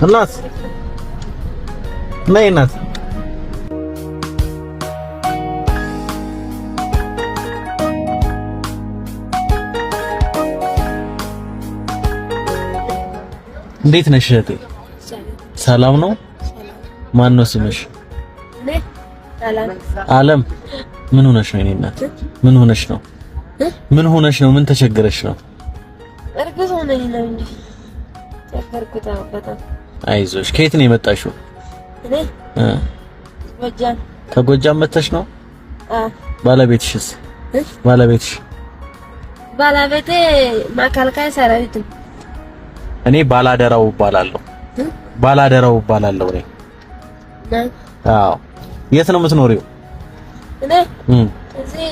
እናት ነይ እናት እንዴት ነሽ እህቴ? ሰላም ነው? ማን ነው ስምሽ? አለም። ምን ሆነሽ ነው? እኔ እናት ምን ሆነሽ ነው? ምን ሆነሽ ነው? ምን ተቸገረሽ ነው? እርግዝ ሆነኝ ነው እንዴ? ተፈርኩታ በጣም። አይዞሽ። ከየት ነው የመጣሽው? እኔ ጎጃም። ከጎጃም መተሽ ነው? ባለቤትሽስ? ባለቤቴ መከላከያ ሰራዊት። እኔ ባላደራው እባላለሁ። እኔ። አዎ። የት ነው የምትኖሪው? እኔ እዚህ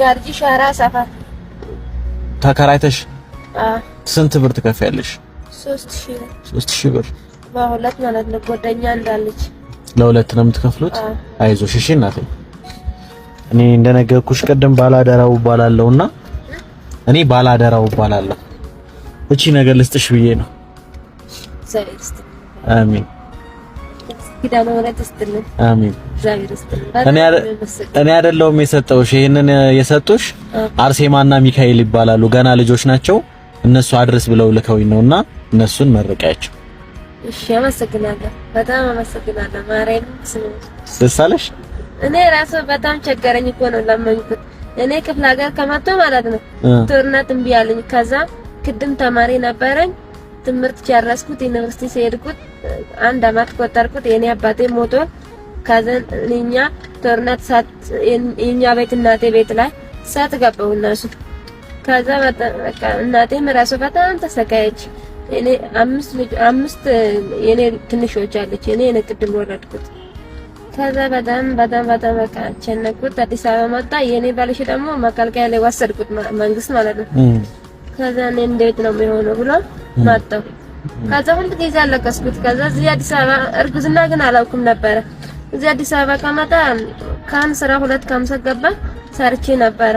ጋርጂ ሻራ ሰፈር ተከራይተሽ? ስንት ብር ትከፍያለሽ? 3000 ብር። በሁለት ማለት ነው። ጓደኛ እንዳለች ለሁለት ነው የምትከፍሉት? አይዞሽ እሺ እናቴ። እኔ እንደነገርኩሽ ቀደም ባላደራው እባላለሁና እቺ ነገር ልስጥሽ ብዬ ነው። አሜን። አሜን። እኔ አይደለሁም የሰጠሁሽ። ይሄንን የሰጡሽ አርሴማና ሚካኤል ይባላሉ። ገና ልጆች ናቸው። እነሱ አድርስ ብለው ልከውኝ ነውና እነሱን መርቂያቸው። እሺ፣ አመሰግናለሁ። በጣም አመሰግናለሁ። ማርያም ደስ አለሽ? እኔ ራሱ በጣም ቸገረኝ እኮ ነው ለማኝኩት። እኔ ክፍለ ሀገር ከመጣሁ ማለት ነው ጦርነት እምቢ አለኝ። ከዛ ቅድም ተማሪ ነበረኝ። ትምህርት ጨረስኩት። ዩኒቨርሲቲ ሲሄድኩት 1 አመት ቆጠርኩት። የኔ አባቴ ሞቶ ከዛ እኛ ጦርነት የኛ ቤት እናቴ ቤት ላይ ሳት ገባው እነሱ። ከዛ በቃ እናቴም ራሱ በጣም ተሰቃየች። እኔ አምስት የኔ ትንሾች አለች። እኔ ቅድም ወለድኩት። ከዛ በጣም በቃ ቸነኩት። አዲስ አበባ መጣ። የኔ ባልሽ ደግሞ መከላከያ ላይ ወሰድኩት፣ መንግስት ማለት ነው። ከዛ እኔ እንዴት ነው የሚሆነው ብሎ መጣሁ። ከዛ ሁሉ ጊዜ አለቀስኩት። ከዛ እዚህ አዲስ አበባ እርግዝና ግን አላውቅም ነበረ። እዚህ አዲስ አበባ ከመጣ ካን ስራ 250 ገባ ሰርቼ ነበረ።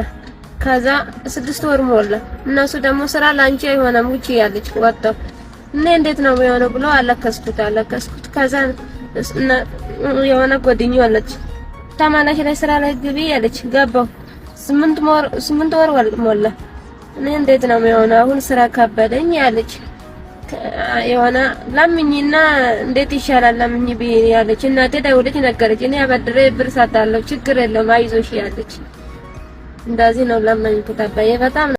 ከዛ 6 ወር ሞላ። እነሱ ደግሞ ስራ ላንቺ አይሆንም ውጪ ያለች ወጣሁ። እኔ እንዴት ነው የሚሆነው ብሎ አለቀስኩት። ከዛ የሆነ ጓደኛዬ አለች ተማላሽ ላይ ስራ ላይ ግቢ ያለች ገባሁ። 8 ወር ሞላ። እኔ እንዴት ነው የሚሆነው አሁን ስራ ከበደኝ ያለች የሆነ ለምኝና እንዴት ይሻላል ለምኝ ቢይ ያለች እናቴ ደውለች ነገረች። እኔ አበድሬ ብር ሰጣለሁ ችግር የለውም አይዞሽ ያለች። እንደዚህ ነው ለምኝ ተባየ በጣም